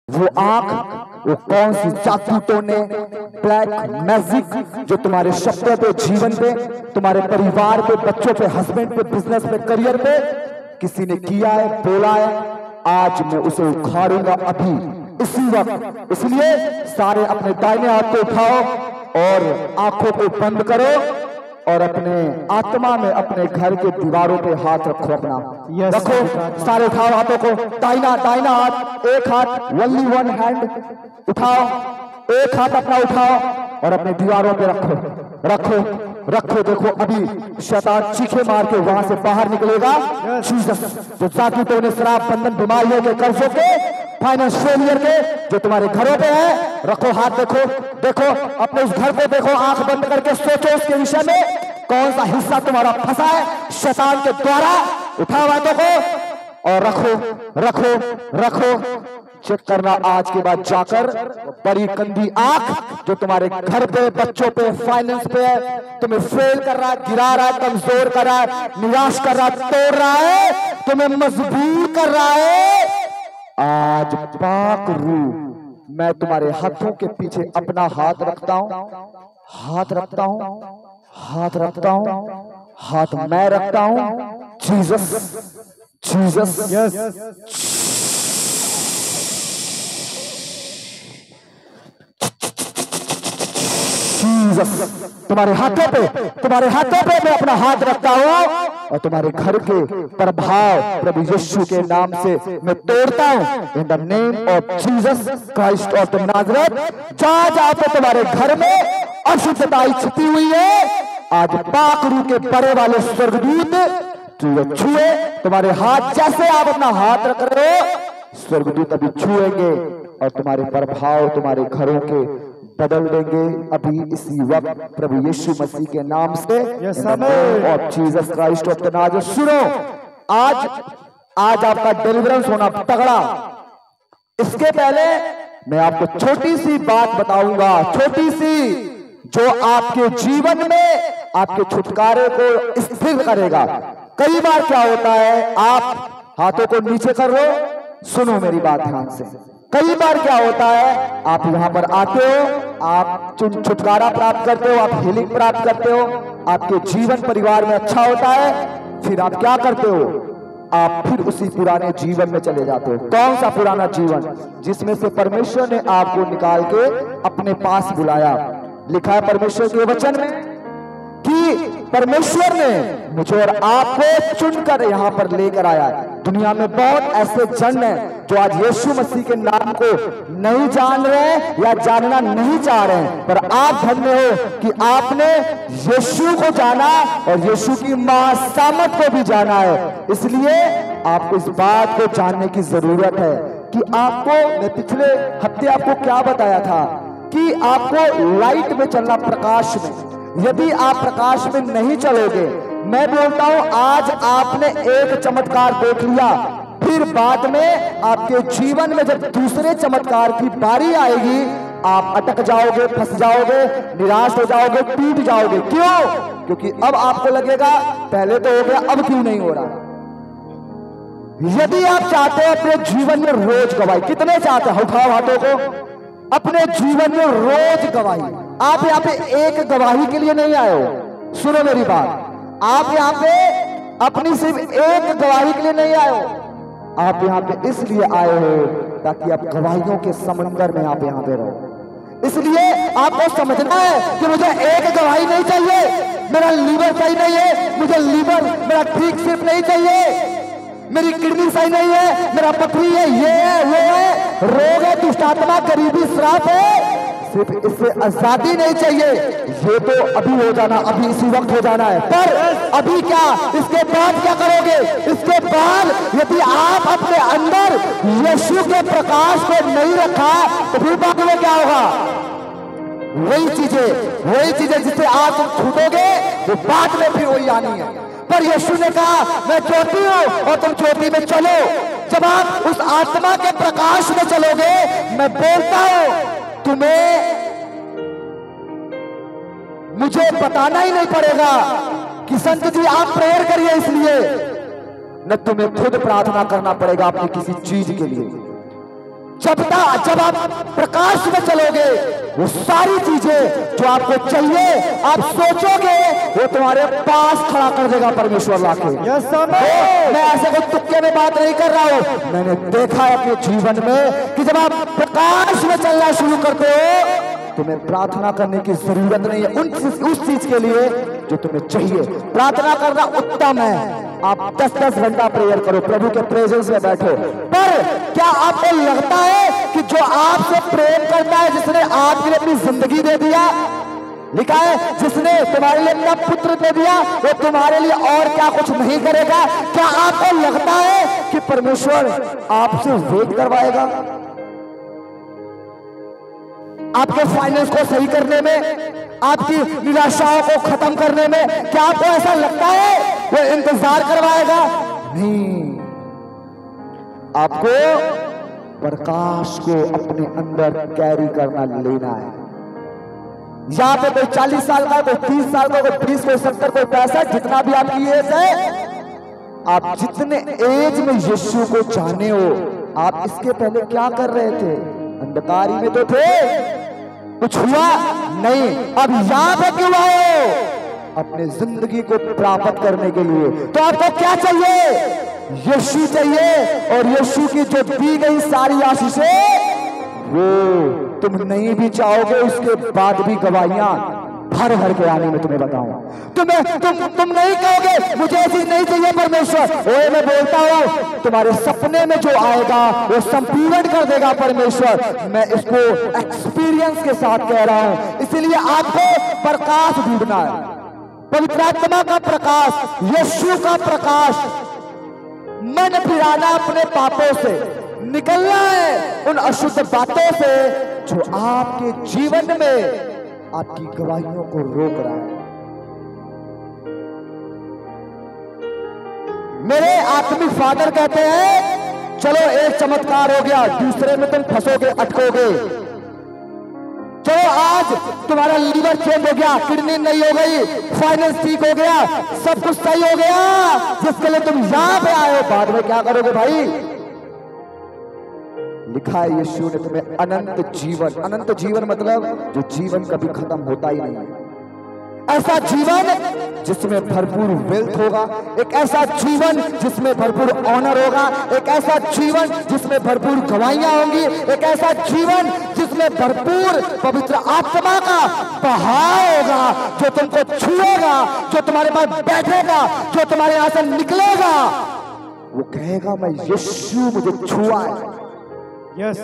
वो आंख, वो कौन सी जादू टोने, ब्लैक मैजिक जो तुम्हारे शब्दों पे, जीवन पे, तुम्हारे परिवार पे, बच्चों पे, हस्बैंड पे, बिजनेस पे, करियर पे किसी ने किया है, बोला है, आज मैं उसे उखाड़ूंगा अभी इसी वक्त। इसलिए सारे अपने दाहिने हाथ को उठाओ और आंखों को बंद करो और अपने आत्मा में अपने घर के दीवारों पे हाथ रखो। अपना रखो, सारे उठाओ हाथों को, दाहिना हाथ, एक हाथ, ओनली वन हैंड उठाओ, एक हाथ अपना उठाओ और अपने दीवारों पे रखो। देखो अभी शैतान चीखे मार के वहां से बाहर निकलेगा। जीसस जो जादू ने शराब बंधन, बीमारियों के, कर्जों के, फाइनेंस फेलियर के जो तुम्हारे घरों पे है, रखो हाथ। देखो अपने उस घर को देखो, आंख बंद करके सोचो उसके विषय में कौन सा हिस्सा तुम्हारा फंसा है शैतान के द्वारा। उठाओ हाथों को और रखो। चेक करना आज के बाद जाकर बड़ी गंदी आंख जो तुम्हारे घर पे, बच्चों पे, फाइनेंस पे है, तुम्हें फेल कर रहा है, गिरा रहा है, कमजोर कर रहा है, निराश कर रहा है, तोड़ रहा है, तुम्हें मजबूर कर रहा है। आज पाक रूह मैं तुम्हारे हाथों के पीछे अपना हाथ रखता हूं, हाथ मैं रखता हूं। जीसस तुम्हारे हाथों पे मैं अपना हाथ रखता हूं और तुम्हारे घर के प्रभाव प्रभु यीशु के नाम से मैं तोड़ता हूं। इन the name of Jesus Christ of the Nazareth. जहां पे तुम्हारे घर में अशुद्धताई छिपी हुई है, आज पाक रूह के बड़े वाले स्वर्गदूत छुए तुम्हारे हाथ। जैसे आप अपना हाथ रख रहे हो, स्वर्गदूत अभी छुएंगे और तुम्हारे प्रभाव तुम्हारे घरों के बदल देंगे अभी इसी वक्त प्रभु यीशु मसीह के नाम से। और Jesus Christ of the Nazareth. सुनो, आज आपका डिलीवरेंस होना तगड़ा। इसके पहले मैं आपको छोटी सी बात बताऊंगा, छोटी सी, जो आपके जीवन में आपके छुटकारे को स्थिर करेगा। कई बार क्या होता है, आप हाथों को नीचे कर लो, सुनो मेरी बात ध्यान से। कई बार क्या होता है, आप यहां पर आते हो, आप छुटकारा प्राप्त करते हो, आप हीलिंग प्राप्त करते हो, आपके जीवन परिवार में अच्छा होता है, फिर आप क्या करते हो, आप फिर उसी पुराने जीवन में चले जाते हो। कौन सा पुराना जीवन? जिसमें से परमेश्वर ने आपको निकाल के अपने पास बुलाया। लिखा है परमेश्वर के वचन में कि परमेश्वर ने मुझे और आपको चुनकर यहां पर लेकर आया है। दुनिया में बहुत ऐसे जन हैं जो आज यीशु मसीह के नाम को नहीं जान रहे या जानना नहीं चाह रहे हैं, पर आप धन्य हो कि आपने यीशु को जाना और यीशु की महासामर्थ को भी जाना है। इसलिए आपको इस बात को जानने की जरूरत है कि आपको, मैं पिछले हफ्ते आपको क्या बताया था कि आपको लाइट में चलना, प्रकाश में। यदि आप प्रकाश में नहीं चलोगे, मैं बोलता हूं आज आपने एक चमत्कार देख लिया, फिर बाद में आपके जीवन में जब दूसरे चमत्कार की बारी आएगी, आप अटक जाओगे, फंस जाओगे, निराश हो जाओगे, टूट जाओगे। क्यों? क्योंकि अब आपको लगेगा पहले तो हो गया, अब क्यों नहीं हो रहा। यदि आप चाहते हैं अपने जीवन में रोज गवाही, कितने चाहते हैं? उठाओ हाथों को। अपने जीवन में रोज गवाही। आप यहाँ पे एक गवाही के लिए नहीं आए हो, सुनो मेरी बात। आप यहाँ पे अपनी सिर्फ एक गवाही के लिए नहीं आए हो, आप यहाँ पे इसलिए आए हो ताकि आप गवाहियों के समंदर में आप यहाँ पे रहो। इसलिए आपको समझना है कि मुझे एक गवाही नहीं चाहिए, मेरा लीवर सही नहीं है, मुझे लीवर मेरा ठीक सिर्फ नहीं चाहिए, मेरी किडनी सही नहीं है, मेरा पथरी है, ये है, वो है, रोग है, दुष्ट आत्मा, गरीबी, श्राप है, सिर्फ इससे आजादी नहीं चाहिए। ये तो अभी हो जाना, अभी इसी वक्त हो जाना है, पर अभी क्या, इसके बाद क्या करोगे? इसके बाद यदि आप अपने अंदर यीशु के प्रकाश को नहीं रखा तो फिर बाद में क्या होगा? वही चीजें जिससे आज तुम छूटोगे वो बाद में फिर वही आनी है। पर यीशु ने कहा मैं ज्योति हूं और तुम ज्योति में चलो। जब आप उस आत्मा के प्रकाश में चलोगे, मैं बोलता हूं तुम्हें, मुझे बताना ही नहीं पड़ेगा कि संत जी आप प्रेयर करिए, इसलिए न तुम्हें खुद प्रार्थना करना पड़ेगा अपनी किसी चीज के लिए। जब आप प्रकाश में चलोगे, वो सारी चीजें जो आपको चाहिए आप सोचोगे, वो तुम्हारे पास खड़ा कर देगा परमेश्वर लाके। मैं ऐसे कोई तुक्के में बात नहीं कर रहा हूं, मैंने देखा है अपने जीवन में कि जब आप प्रकाश में चलना शुरू करते हो, तुम्हें प्रार्थना करने की जरूरत नहीं है उस चीज के लिए जो तुम्हें चाहिए। प्रार्थना करना उत्तम है, आप 10-10 घंटा प्रेयर करो, प्रभु के प्रेजेंस में बैठो, पर क्या आपको लगता है कि जो आपसे प्रेम करता है, जिसने आपके लिए अपनी जिंदगी दे दिया, लिखा है जिसने तुम्हारे लिए अपना पुत्र दे दिया, वो तुम्हारे लिए और क्या कुछ नहीं करेगा? क्या आपको लगता है कि परमेश्वर आपसे वेट करवाएगा आपके फाइनेंस को सही करने में, आपकी निराशाओं को खत्म करने में? क्या आपको ऐसा लगता है वो इंतजार करवाएगा? नहीं, आपको प्रकाश को अपने अंदर कैरी करना, लेना है। यहां पे कोई 40 साल का, कोई 30 साल का, कोई 20, कोई 70, कोई 65, जितना भी आपकी एज है, आप जितने एज में यीशु को जाने हो, आप इसके पहले क्या कर रहे थे? अंधकारी में तो थे, कुछ हुआ नहीं। अब यहां पे क्यों आए हो? अपने जिंदगी को प्राप्त करने के लिए। तो आपको क्या चाहिए? यीशु चाहिए, और यीशु की जो दी गई सारी आशीषें, वो तुम नहीं भी चाहोगे, उसके बाद भी गवाहियां भर भर के आने में तुम्हें बताऊं। तुम नहीं कहोगे मुझे ऐसी नहीं चाहिए परमेश्वर, ओए मैं बोलता हूं तुम्हारे सपने में जो आएगा वो संपूर्ण कर देगा परमेश्वर। मैं इसको एक्सपीरियंस के साथ कह रहा हूं। इसलिए आपको प्रकाश ढूंढना है, पवित्र आत्मा का प्रकाश, यीशु का प्रकाश, मन फिराना अपने पापों से, निकलना है उन अशुद्ध बातों से जो आपके जीवन में आपकी गवाहियों को रोक रहा है। मेरे आत्मिक फादर कहते हैं चलो एक चमत्कार हो गया, दूसरे में तुम फंसोगे, अटकोगे। चलो आज तुम्हारा लीवर चेंज हो गया, किडनी नहीं हो गई, फाइनेंस ठीक हो गया, सब कुछ सही हो गया, जिसके लिए तुम यहां पे आए हो, बाद में क्या करोगे भाई? लिखा है यीशु ने तुम्हें अनंत जीवन, अनंत जीवन मतलब जो जीवन कभी खत्म होता ही नहीं है, ऐसा जीवन जिसमें भरपूर वेल्थ होगा, एक ऐसा जीवन जिसमें भरपूर ऑनर होगा, एक ऐसा जीवन जिसमें भरपूर गवाहियां होंगी, एक ऐसा जीवन जिसमें भरपूर पवित्र आत्मा का बहाव होगा, जो तुमको छुएगा, जो तुम्हारे पास बैठेगा, जो तुम्हारे यहां से निकलेगा, वो कहेगा मैं यीशु मुझे छुआ है। यस,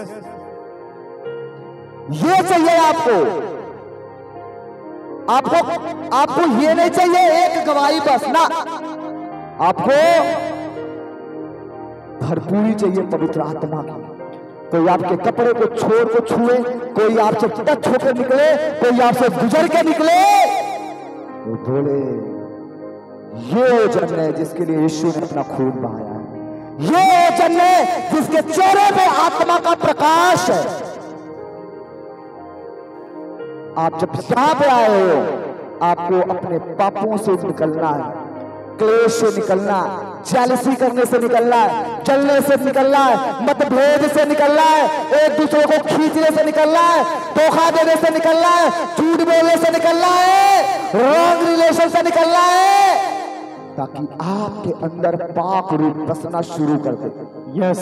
ये चाहिए आपको। आपको ये नहीं चाहिए एक गवाही बस ना, आपको भरपूरी चाहिए पवित्र आत्मा की। कोई आपके कपड़े को छोड़ को छुए, कोई आपसे टच होकर निकले, कोई आपसे गुजर के निकले, वो बोले ये जन है जिसके लिए यीशु ने अपना खून बहाया है, ये जन है जिसके चेहरे पे आत्मा का प्रकाश है। आप जब यहां पे आए हो, आपको अपने पापों से निकलना है, क्लेश से निकलना है, जेलसी करने से निकलना है, जलने से निकलना है, मतभेद से निकलना है, एक दूसरे को खींचने से निकलना है, धोखा देने से निकलना है, झूठ बोलने से निकलना है, रॉन्ग रिलेशन से निकलना है, ताकि आपके अंदर पाक रूप बसना शुरू कर दे। यस,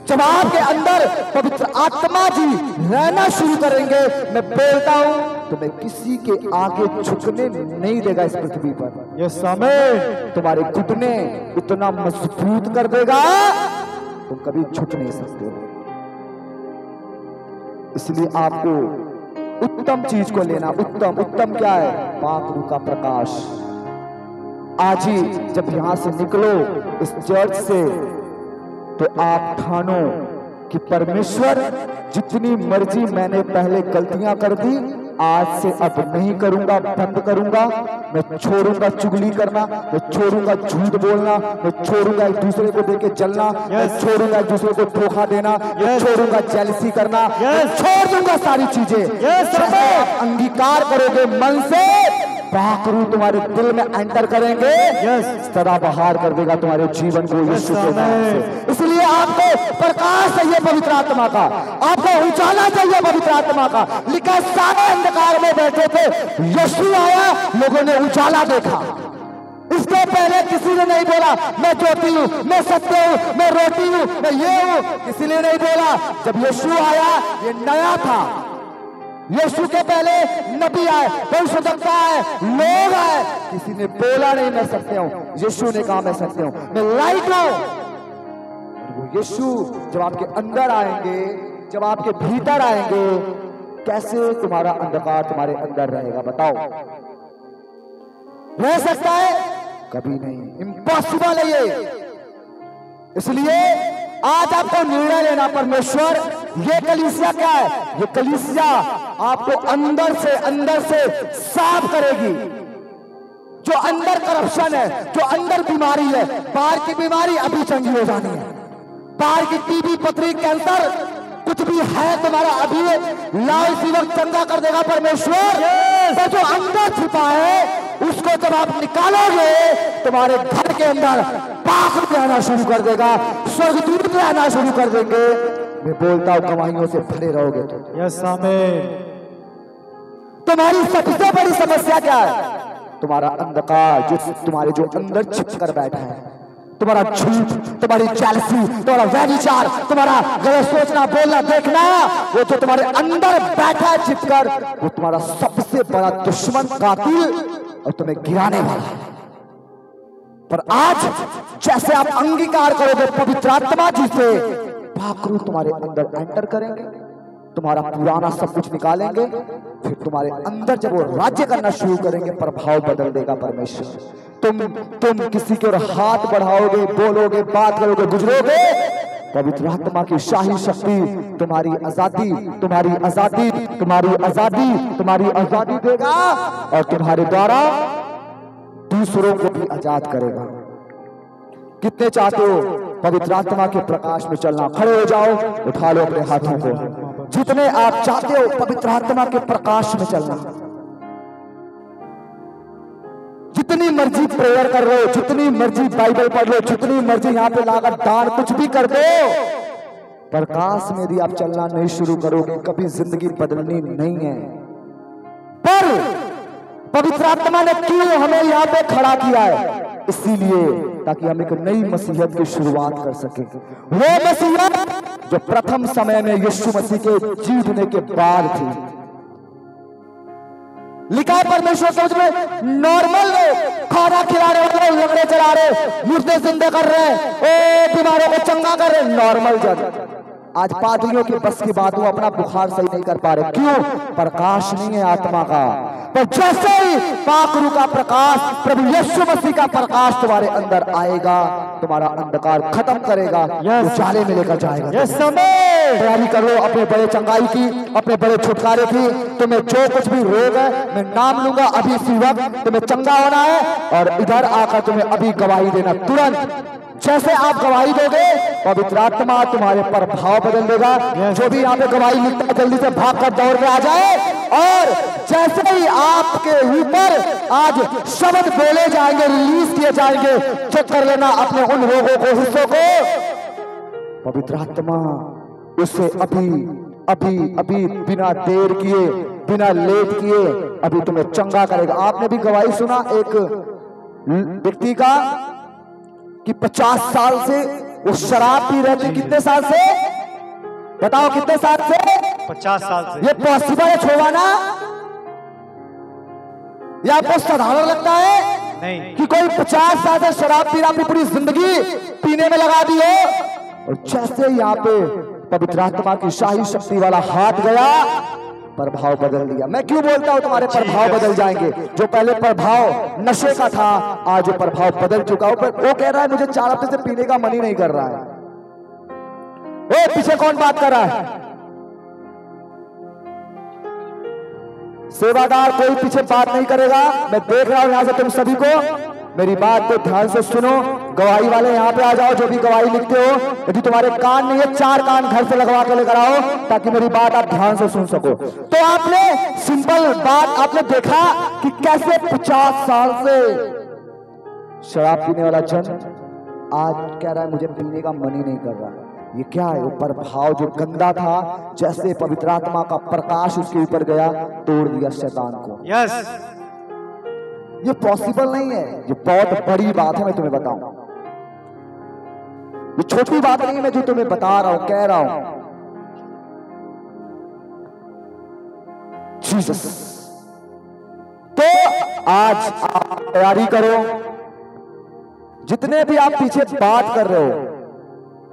जब आपके अंदर पवित्र आत्मा जी रहना शुरू करेंगे, मैं बोलता हूं तुम्हें किसी के आगे झुकने नहीं देगा इस पृथ्वी पर। यस आमीन। तुम्हारे घुटने इतना मजबूत कर देगा, तुम कभी झुक नहीं सकते। इसलिए आपको उत्तम चीज को लेना। उत्तम क्या है? पाक रूह का प्रकाश। आज ही जब यहां से निकलो इस चर्च से, तो आप ठानो कि परमेश्वर जितनी मर्जी मैंने पहले गलतियां कर दी, आज से अब नहीं करूंगा, बंद करूंगा। मैं छोड़ूंगा चुगली करना, मैं छोड़ूंगा झूठ बोलना, मैं छोड़ूंगा एक दूसरे को देके जलना, मैं छोड़ूंगा एक दूसरे को धोखा देना, मैं छोड़ूंगा जेलसी करना, मैं छोड़ दूंगा सारी चीजें। आप अंगीकार करोगे मन से पाकरू तुम्हारे दिल में एंटर करेंगे, सदा बहार कर देगा तुम्हारे जीवन को यीशु के नाम से। इसलिए आपको प्रकाश चाहिए पवित्र आत्मा का, आपको उजाला चाहिए पवित्र आत्मा का। लिखा सारे अंधकार में बैठे थे, यीशु आया, लोगों ने उजाला देखा। इसके पहले किसी ने नहीं बोला मैं ज्योति हूं, मैं सत्य हूं, मैं रोटी हूं, मैं ये हूं, किसी ने नहीं बोला। जब यीशु आया ये नया था। यीशु के पहले नबी आए, भविष्यवक्ता आए, लोग आए, किसी ने बोला नहीं मैं सत्य हूं। यीशु ने कहा मैं सत्य हूं, मैं लाइट हूं। वो यीशु जब आपके अंदर आएंगे, जब आपके भीतर आएंगे, कैसे तुम्हारा अंधकार तुम्हारे अंदर रहेगा बताओ? रह सकता है? कभी नहीं, इम्पॉसिबल है ये। इसलिए आज आपको निर्णय लेना, परमेश्वर ये कलीसिया क्या है? ये कलीसिया आपको अंदर से साफ करेगी। जो अंदर करप्शन है, जो अंदर बीमारी है, बाहर की बीमारी अभी चंगी हो जानी है। बाहर की टीबी, पथरी, कैंसर कुछ भी है तुम्हारा अभी लाल सीवक चंगा कर देगा परमेश्वर। तो जो अंदर छुपा है उसको जब आप निकालोगे, तुम्हारे घर के अंदर पाक रहना शुरू कर देगा, स्वर्गदूत रहना शुरू कर देंगे। मैं बोलता हूं गवाहियों से भरे रहोगे तो। यस आमीन। तुम्हारी सबसे बड़ी समस्या क्या है? तुम्हारा अंधकार, जो तुम्हारे जो अंदर छिप कर बैठा है, तुम्हारा झूठ, तुम्हारी जेलसी, तुम्हारा व्यभिचार, तुम्हारा गलत सोचना, बोलना, देखना, वो जो तुम्हारे अंदर बैठा है छिपकर, वो तुम्हारा सबसे बड़ा दुश्मन, कातिल और तुम्हें गिराने वाला है। पर आज जैसे आप अंगीकार करोगे पवित्र आत्मा जी से, पाकरू तुम्हारे अंदर एंटर करेंगे, तुम्हारा पुराना सब कुछ निकालेंगे, फिर तुम्हारे अंदर जब वो राज्य करना शुरू करेंगे, प्रभाव बदल देगा परमेश्वर। तुम किसी के और हाथ बढ़ाओगे, बोलोगे, बात करोगे, गुजरोगे, पवित्र आत्मा की शाही शक्ति तुम्हारी आजादी, तुम्हारी आजादी, तुम्हारी आजादी, तुम्हारी आजादी देगा और तुम्हारे द्वारा दूसरों को भी आजाद करेगा। कितने चाहते हो पवित्र आत्मा के प्रकाश में चलना? खड़े हो जाओ, उठा लो अपने हाथों को। जितने आप चाहते हो पवित्र आत्मा के प्रकाश में चलना, जितनी मर्जी प्रेयर कर रहे हो, जितनी मर्जी बाइबल पढ़ लो, जितनी मर्जी यहाँ पे लाकर दान कुछ भी कर दो, प्रकाश में यदि आप चलना नहीं शुरू करोगे, कभी जिंदगी बदलनी नहीं है। पर पवित्र आत्मा ने क्यों हमें यहाँ पे खड़ा किया है? इसीलिए ताकि हम एक नई मसीहत की शुरुआत कर सके। वो मसीहत जो प्रथम समय में यीशु मसीह के जीतने के बाद थी। लिखा है परमेश्वर समझ में नॉर्मल लोग खाना खिला रहे, लंगड़े चला रहे, मुर्दे जिंदे कर रहे, ओ बीमारों को चंगा कर रहे, नॉर्मल जन। आज पादरियों की बस की बात हो, अपना बुखार सही नहीं कर पा रहे, क्यों? प्रकाश नहीं है आत्मा का। पर जैसे ही पाकरू का प्रकाश, प्रभु यीशु मसीह का प्रकाश तुम्हारे अंदर आएगा, तुम्हारा अंधकार खत्म करेगा, उजाले में लेकर जाएगा। तैयारी कर लो अपने बड़े चंगाई की, अपने बड़े छुटकारे की। तुम्हें जो कुछ भी रोग है, मैं नाम लूंगा अभी इसी वक्त, तुम्हें चंगा होना है और इधर आकर तुम्हें अभी गवाही देना। तुरंत जैसे आप गवाही दोगे, पवित्र आत्मा तुम्हारे पर भाव बदल देगा। जो भी यहाँ पे गवाही लिखता है जल्दी से भाग कर दौड़ के आ जाए। और जैसे ही आपके ऊपर आज शब्द बोले जाएंगे, रिलीज किए जाएंगे, चेक कर लेना अपने उन रोगों को, हिस्सों को। पवित्र आत्मा उससे अभी अभी अभी बिना देर किए, बिना लेट किए अभी तुम्हें चंगा करेगा। आपने भी गवाही सुना एक व्यक्ति का कि 50 साल से वो शराब पी रहे थे। कितने साल से बताओ? कितने साल से? 50 साल से। ये पॉसिबल है छोड़वाना? या आपको साधारण लगता है? नहीं। कि कोई 50 साल से शराब पी रहा, अपनी पूरी जिंदगी पीने में लगा दी हो, और जैसे यहाँ पे पवित्र आत्मा की शाही शक्ति वाला हाथ गया, प्रभाव बदल दिया। मैं क्यों बोलता हूं तुम्हारे प्रभाव बदल जाएंगे? जो पहले प्रभाव नशे का था, आज वो प्रभाव बदल चुका हो। वो कह रहा है मुझे 4 हफ्ते से पीने का मन ही नहीं कर रहा है। ओ पीछे कौन बात कर रहा है? सेवादार कोई पीछे बात नहीं करेगा। मैं देख रहा हूं यहां से तुम सभी को, मेरी बात को ध्यान से सुनो। गवाही वाले यहाँ पे आ जाओ, जो भी गवाही लिखते हो। यदि तुम्हारे कान नहीं है, 4 कान घर से लगवा के लेकर आओ, ताकि मेरी बात आप ध्यान से सुन सको। तो आपने सिंपल बात आपने देखा कि कैसे 50 साल से शराब पीने वाला जन आज कह रहा है मुझे पीने का मन ही नहीं कर रहा। ये क्या है? ऊपर भाव जो गंदा था, जैसे पवित्र आत्मा का प्रकाश उसके ऊपर गया, तोड़ दिया शैतान को। यस, ये पॉसिबल नहीं है, ये बहुत बड़ी बात है। मैं तुम्हें बताऊं, ये छोटी बात नहीं है, मैं जो तुम्हें बता रहा हूं, कह रहा हूं। जीसस। तो आज आप तैयारी करो। जितने भी आप पीछे बात कर रहे हो,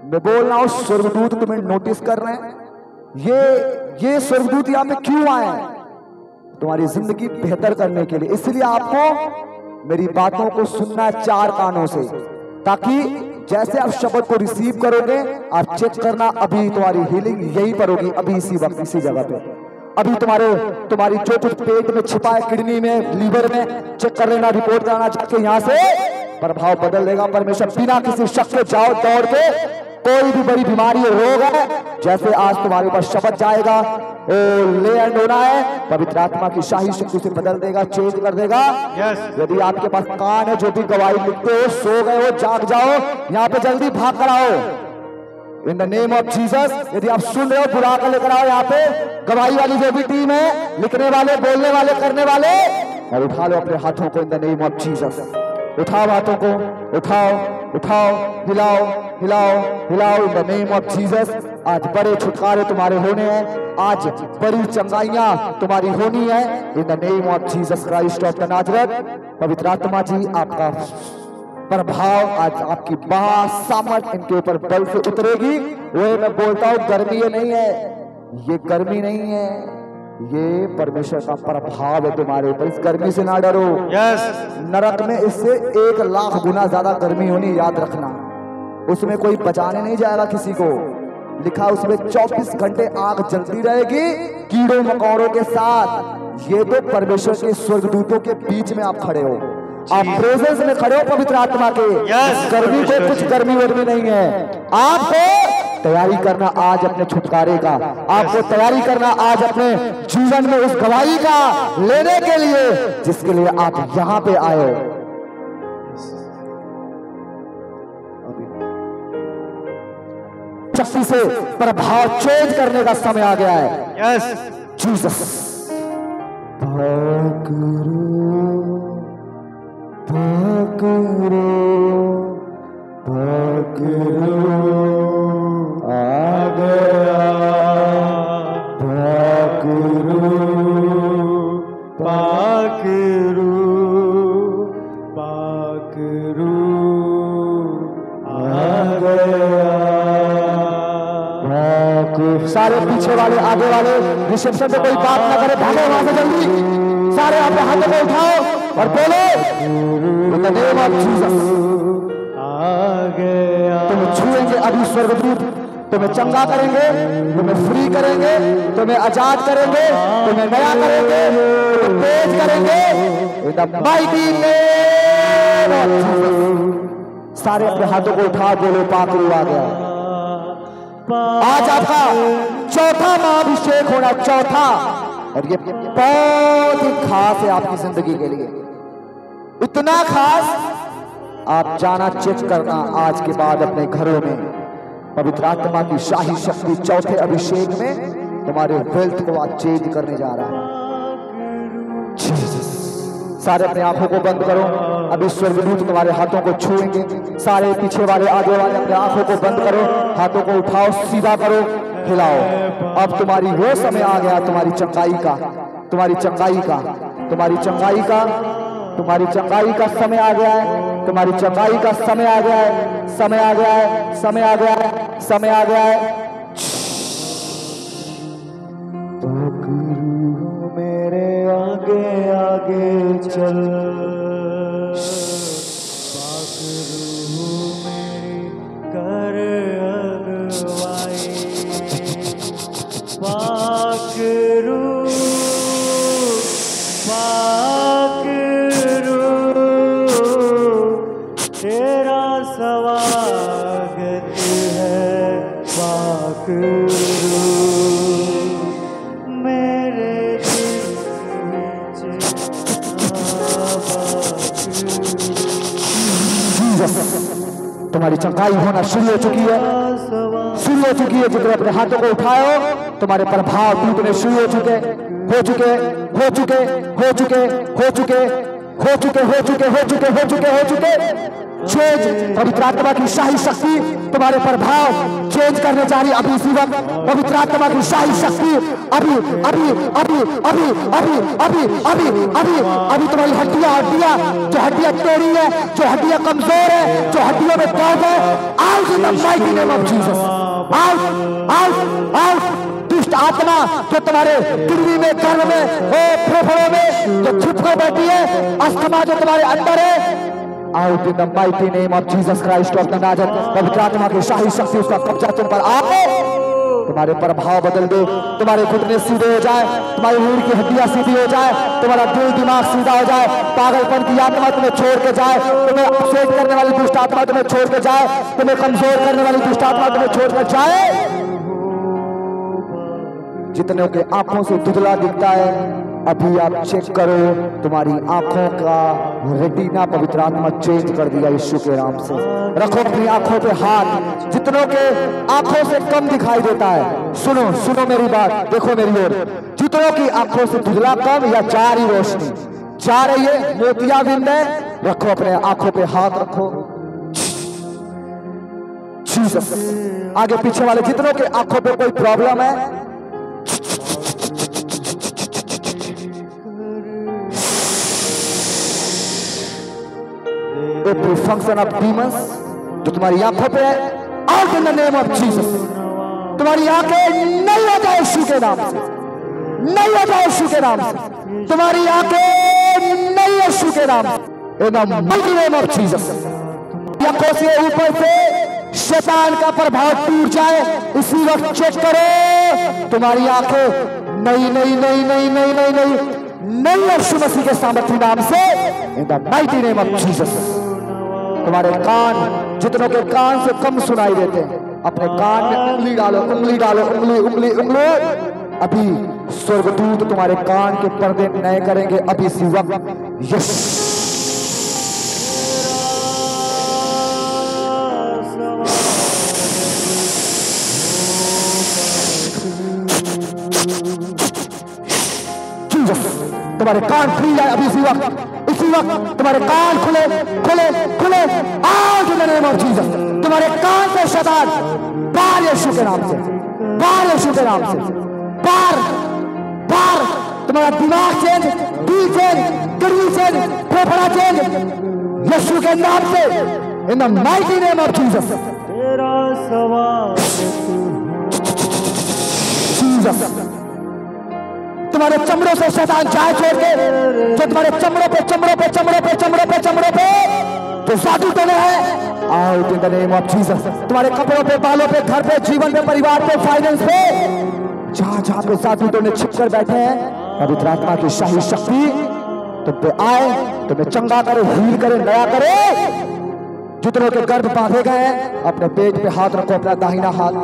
मैं बोल रहा हूं, स्वर्गदूत तुम्हें नोटिस कर रहे हैं। ये स्वर्गदूत यहां पे क्यों आए हैं? तुम्हारी जिंदगी बेहतर करने के लिए। इसलिए आपको मेरी बातों को सुनना है 4 कानों से, ताकि जैसे आप शब्द को रिसीव करोगे, आप चेक करना, अभी तुम्हारी हीलिंग यहीं पर होगी, अभी इसी वक्त इसी जगह पे। अभी तुम्हारी जो कुछ पेट में छिपा है, किडनी में, लीवर में, चेक कर लेना, रिपोर्ट कराना, जाके यहां से प्रभाव बदल देगा परमेश्वर। बिना किसी शक के जाओ दौड़ के, कोई भी बड़ी बीमारी रोग है, जैसे आज तुम्हारे ऊपर शब्द जाएगा, ले एंड होना है, पवित्र आत्मा की शाही शक्ति से बदल देगा, चेंज कर देगा। यदि आपके पास कान है, जो भी गवाही लिखते हो, सो गए हो, जाग जाओ, यहाँ पे जल्दी भाग कर आओ इन द नेम ऑफ जीसस। यदि आप सुन रहे हो, बुला कर लेकर आओ यहाँ पे। गवाही वाली जो भी टीम है, लिखने वाले, बोलने वाले, करने वाले, और उठा लो अपने हाथों को इन द नेम ऑफ जीसस। उठाओ हाथों को, उठाओ, उठाओ, हिलाओ, हिलाओ, हिलाओ इन द नेम ऑफ जीसस। आज बड़े छुटकारे तुम्हारे होने हैं, आज बड़ी चंगाइयां तुम्हारी होनी है इन the name of Jesus Christ of the Nazareth. पवित्र आत्मा जी, आपका प्रभाव आज, आपकी सामर्थ इनके ऊपर बल से उतरेगी। वही मैं बोलता हूं, गर्मी ये नहीं है, ये गर्मी नहीं है, ये परमेश्वर का प्रभाव है तुम्हारे ऊपर। इस गर्मी से ना डरो। नरक में इससे 1 लाख गुना ज्यादा गर्मी होनी, याद रखना। उसमें कोई बचाने नहीं जाएगा किसी को। लिखा उसमें 24 घंटे आग जलती रहेगी, कीड़ों मकोड़ों के साथ। ये तो परमेश्वर के स्वर्गदूतों के बीच में आप खड़े हो, आप प्रेजेंस में खड़े हो पवित्र आत्मा के। गर्मी को कुछ गर्मी वर्मी नहीं है। आपको तैयारी करना आज अपने छुटकारे का, आपको तैयारी करना आज अपने जीवन में उस गवाही का लेने के लिए, जिसके लिए आप यहां पे आए हो। शक्ति से प्रभाव चेंज करने का समय आ गया है। जीसस। पकड़ो, पकड़ो, पकड़ो, आ गया, पकड़ो, पकड़ो, पकड़ो, आ गया। सारे पीछे वाले, आगे वाले, रिसेप्शन पे कोई बात ना करे, भागो वहां से जल्दी। सारे अपने हाथों को उठाओ और बोलो in the name of Jesus. आ गया। तुम्हें छुएंगे अभी स्वर्गदूत, तुम्हें चंगा करेंगे, तुम्हें फ्री करेंगे, तुम्हें आजाद करेंगे, तुम्हें नया करेंगे, तुम्हें तेज करेंगे in the mighty name of Jesus. सारे अपने हाथों को उठा, बोलो पाकरू आ गया। आज आपका 4था महाअभिषेक होना, 4था, और ये बहुत ही खास है आपकी जिंदगी के लिए। इतना खास, आप जाना, चेक करना आज के बाद अपने घरों में। पवित्र आत्मा की शाही शक्ति 4थे अभिषेक में तुम्हारे वेल्थ को आज चेंज करने जा रहा है। सारे अपने आंखों को बंद करो, अभी स्वर्गदूत तुम्हारे हाथों को छुएंगे। सारे पीछे वाले, आगे वाले अपने आंखों को बंद करो, हाथों को उठाओ, सीधा करो, हिलाओ। अब तुम्हारी वो समय आ गया, तुम्हारी चंगाई का, तुम्हारी चंगाई का, तुम्हारी चंगाई का, तुम्हारी चंगाई का समय आ गया है, तुम्हारी चंगाई का समय आ गया है, समय आ गया है, समय आ गया है, समय आ गया है। मेरे आगे आगे चल, मेरी कर अगुवाई, पाकरू, पाकरू, तेरा सफाई होना शुरू हो चुकी है, शुरू हो चुकी है। जितने अपने हाथों को उठाओ तुम्हारे प्रभाव टूटने शुरू हो चुके, हो चुके, हो चुके, हो चुके, हो चुके, हो चुके, हो चुके, हो चुके, हो चुके, हो चुके। चेंज, पवित्र आत्मा की शाही शक्ति तुम्हारे प्रभाव चेंज करने जा रही। अभी इसी वक्त पवित्र आत्मा की शाही शक्ति अभी अभी अभी अभी अभी अभी अभी अभी अभी तुम्हारी हड्डियां हड्डियां जो हड्डियां टेढ़ी है, जो हड्डियां कमजोर है, जो हड्डियों में दर्द है, out in the mighty name of Jesus, out out out. दुष्ट आत्मा जो तुम्हारे किडनी में, गर्भ में, फेफड़ों में जो छुप कर बैठी है, अस्थमा जो तुम्हारे अंदर है, out in the mighty name of Jesus Christ of the Nazareth. पवित्र आत्मा की शाही शक्ति उसका कब्जा तुम पर आके तुम्हारे प्रभाव बदल दे, तुम्हारे घुटने सीधे हो जाए, तुम्हारी रीढ़ की हड्डियां सीधी हो जाए, तुम्हारा दिल दिमाग सीधा हो जाए, पागलपन की आत्मा तुम्हें छोड़ के जाए, तुम्हें अपसेट करने वाली दुष्ट आत्मा तुम्हें छोड़ के जाए, तुम्हें कमजोर करने वाली दुष्ट आत्मा तुम्हें छोड़ कर जाए। जितने के आंखों से धुंधला दिखता है, अभी आप चेक करो, तुम्हारी आंखों का रेटिना पवित्र आत्मा चेंज कर दिया यीशु के नाम से। रखो अपनी आंखों पे हाथ। जितनों के आंखों से कम दिखाई देता है, सुनो सुनो मेरी बात, देखो मेरी ओर। जितनों की आंखों से धुंधला कम या जा रही रोशनी, जा रही है मोतियाबिंद है, रखो अपने आंखों पे हाथ रखो। जीसस। आगे पीछे वाले जितनों के आंखों पे कोई प्रॉब्लम है, every function of demons जो तुम्हारी आंखों पे है, out in the name of Jesus। तुम्हारी आंखें नहीं हो जाए यीशु के नाम से, नहीं हो जाए यीशु के नाम से, तुम्हारी आंखें नहीं यीशु के नाम से, in the mighty name of Jesus। आंखों से ऊपर से शैतान का प्रभाव टूट जाए इसी वक्त चेक करो, तुम्हारी आंखें नहीं नहीं नहीं नहीं नहीं नहीं नहीं नहीं यीशु मसीह के सामर्थ्य नाम से, in the mighty name of Jesus। तुम्हारे कान, जितनों के कान से कम सुनाई देते हैं, अपने कान में उंगली डालो, उंगली डालो, उंगली उंगली उंगली। अभी स्वर्गदूत तुम्हारे कान के पर्दे नए करेंगे अभी इसी वक्त। यस, तुम्हारे कान खुल जाए अभी इसी वक्त, इसी वक्त तुम्हारे कान खुले खुले खुले, out in the name of Jesus. तुम्हारे कान से शैतान बाहर यीशु के नाम से, बाहर यीशु के नाम से, बाहर बाहर। तुम्हारा दिमाग चेंज, दिल चेंज, किडनी चेंज, फेफड़ा चेंज यीशु के नाम से, in the mighty name of Jesus. Jesus. तुम्हारे चमड़ों से शैतान जाए छोड़ के, जो तुम्हारे चमड़ों पे चमड़ों पे चमड़ों पे चमड़ों पे चमड़ों पे जो जादू टोने हैं, out in the name of Jesus. तुम्हारे कपड़ों पे, बालों पे, घर पे, जीवन पे, परिवार पे, फाइनेंस पे, जहां जहां पे जादू टोने छिप कर बैठे हैं, पवित्र आत्मा की शाही शक्ति तुम पे आए, तुम्हें चंगा करे, हील करे, नया करे। जितनों के गर्भ बांधे गए हैं, अपने पेट पे हाथ रखो, अपना दाहिना हाथ।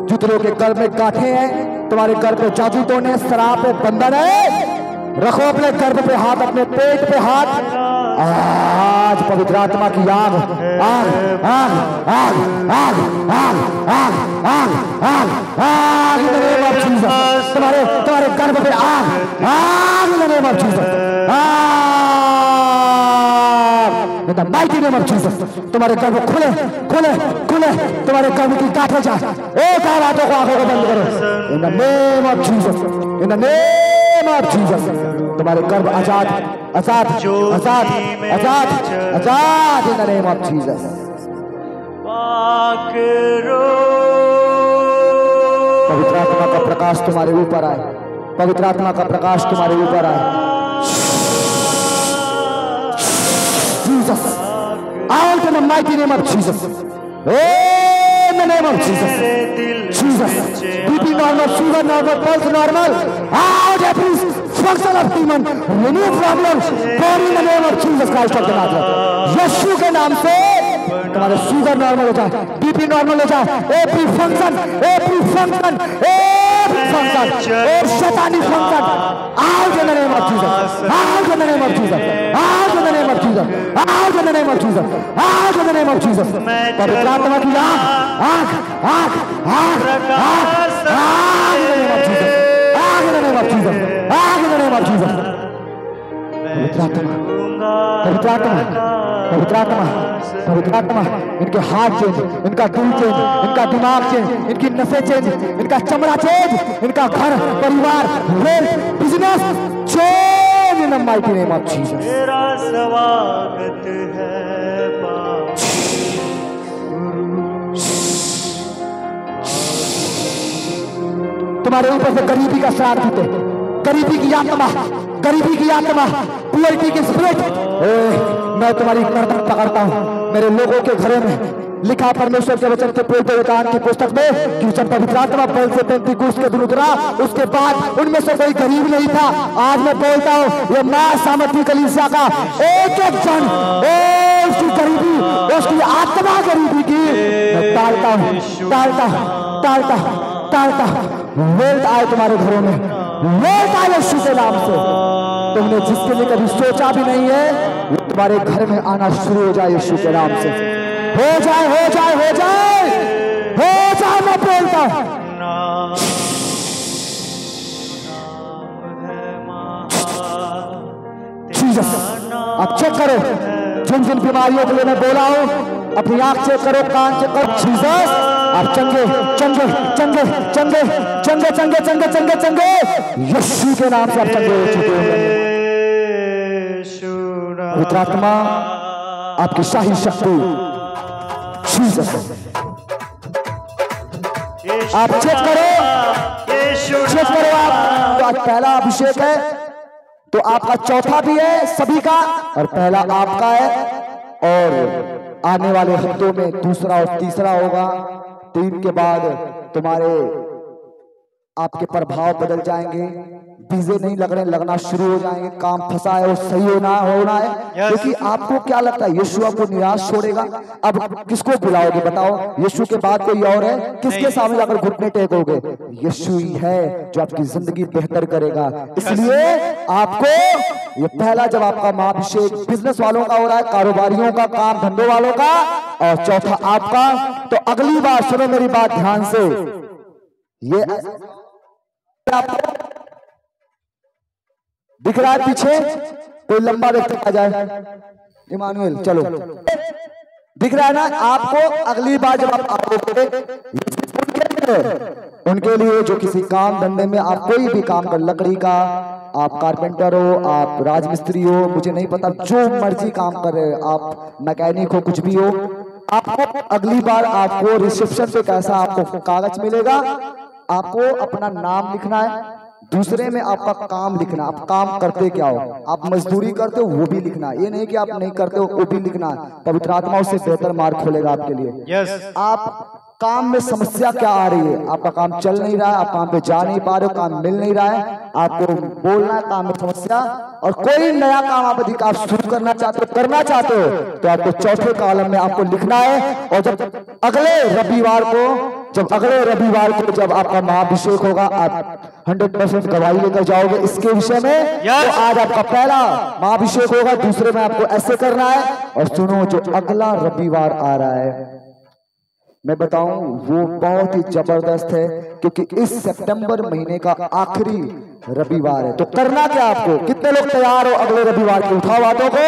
जितनों के गर्भ में गांठे हैं, तुम्हारे गर्भ पे जादू टोने, शराब पे बंधन है, रखो अपने गर्भ पे हाथ, अपने पेट पे हाथ। आज पवित्र आत्मा की आग आग आग आग आग आग आग आग आग आग इन द नेम ऑफ जीसस। तुम्हारे तुम्हारे गर्भ पे आग आग इन the name of Jesus, in the mighty name of Jesus. तुम्हारे गर्भ खुले खुले खुले, तुम्हारे गर्भ की गांठें जाए, एक हाथों को, आंखों को बंद करो, in the name of Jesus, in the name of Jesus. तुम्हारे गर्भ आजाद आजाद आजाद आजाद आजाद in the name of Jesus. पवित्र आत्मा का प्रकाश तुम्हारे ऊपर आए, पवित्र आत्मा का प्रकाश तुम्हारे ऊपर आए। Jesus, out in the mighty name of Jesus, in the name of Jesus, Jesus, BP normal, sugar normal, pulse normal, out every function of demon, remove problems, burn in the name of Jesus Christ of the Nazareth। यीशु के नाम से तुम्हारे sugar normal हो जाए, BP normal हो जाए, every function function, oh satanic function, out in the name of Jesus, out in the name of Jesus, out in the name of Jesus, out in the name of Jesus, out in the name of Jesus. पवित्र आत्मा की आग, आग, आग, आग, आग, आग in the name of Jesus, आग in the name of Jesus, आग in the name of Jesus. पवित्र आत्मा, पवित्र आत्मा, पवित्र आत्मा, पवित्र आत्मा, इनके हाथ चेंज, इनका दिल चेंज, इनका दिमाग चेंज, इनकी नसें चेंज, इनका चमड़ा चेंज, इनका घर परिवार health business change in the mighty name of Jesus. तेरा स्वागत है तुम्हारे ऊपर से गरीबी का श्राप देते, गरीबी की आत्मा, गरीबी की आत्मा, पुअर्टी की स्पिरिट, मैं तुम्हारी गर्दन पकड़ता हूं। मेरे लोगों के घरों में लिखा परमेश्वर के वचन के पवित्र कान की पुस्तक में कि जब पवित्र आत्मा बैल से पेंतीकोस्त के दिन उतरा, उसके बाद उनमें से कोई गरीब नहीं था। आज मैं बोलता हूं, ये मां सामर्थी कलीसिया का एक एक जन उसकी गरीबी, उसकी आत्मा गरीबी की मैं टालता हूं, टालता हूं, टालता हूं, टालता हूं। वेल्थ आए तुम्हारे घरों में, वेल्थ आए यीशु के नाम से। तुमने जिसके लिए कभी सोचा भी नहीं है, वो तुम्हारे घर में आना शुरू हो जाए यीशु के नाम से। हो जाए, हो जाए, हो जाए, हो जाए, मैं बोलता हूं। जीसस, आप चेक करो जिन जिन बीमारियों के लिए मैं बोला हूं, अपनी आंख चेक करो, कान चेक करो। जीसस, आप चंगे चंगे चंगे चंगे चंगे चंगे चंगे चंगे चंगे यीशु के नाम से आप चंगे हो चुके हो। पवित्र आत्मा, आपकी शाही शक्ति, जीसस, आप चेक करो, चेक करो। आप तो आज पहला अभिषेक है, तो आपका चौथा भी है सभी का, और पहला आपका है, और आने वाले हफ्तों में दूसरा और तीसरा होगा। 3 के बाद तुम्हारे आपके प्रभाव बदल जाएंगे, वीजे नहीं लगना शुरू हो जाएंगे, काम फंसा है वो सही होना है। क्योंकि आपको क्या लगता है यीशु आपको निराश छोड़ेगा? अब किसको बुलाओगे बताओ? यीशु के बाद कोई और है? किसके सामने जाकर घुटने टेकोगे? यीशु ही है जो आपकी जिंदगी बेहतर करेगा। इसलिए आपको ये पहला जब आपका महाअभिषेक बिजनेस वालों का हो रहा है, कारोबारियों का, काम धंधों वालों का, और चौथा आपका, तो अगली बार सुनो मेरी बात ध्यान से, ये आपको दिख रहा है पीछे कोई लंबा व्यक्ति आ जाए, इमानुएल चलो, दिख रहा है ना आपको? अगली बार जब आप आओगे उनके लिए जो किसी काम धंधे में आप कोई भी काम कर, लकड़ी का, आप कारपेंटर हो, आप राजमिस्त्री हो, मुझे नहीं पता, जो मर्जी काम कर रहे हो, आप मैकेनिक हो, कुछ भी हो, आपको अगली बार आपको रिसेप्शन पे कैसा आपको कागज मिलेगा, आपको अपना नाम लिखना है, दूसरे में आपका काम लिखना, आप काम करते क्या हो, आप मजदूरी करते हो वो भी लिखना, ये नहीं कि आप नहीं करते हो वो भी लिखना। पवित्र आत्मा उससे बेहतर मार्ग खोलेगा आपके लिए। आप काम में समस्या क्या आ रही है? आपका काम चल नहीं रहा है, आप काम पे जा नहीं पा रहे हो, काम मिल नहीं रहा है, आपको बोलना है काम में समस्या, और कोई नया काम आप शुरू करना चाहते हो, करना चाहते हो, तो आपको चौथे कॉलम में आपको लिखना है। और जब अगले रविवार को जब आपका महाअभिषेक होगा, आप 100% गवाही लेकर जाओगे इसके विषय में। तो आज आपका पहला महाअभिषेक होगा, दूसरे में आपको ऐसे करना है। और सुनो, जो अगला रविवार आ रहा है मैं बताऊं, वो बहुत ही जबरदस्त है, क्योंकि इस सितंबर महीने का आखिरी रविवार है। तो करना क्या आपको? कितने लोग तैयार हो अगले रविवार के? उठाओ हाथों को।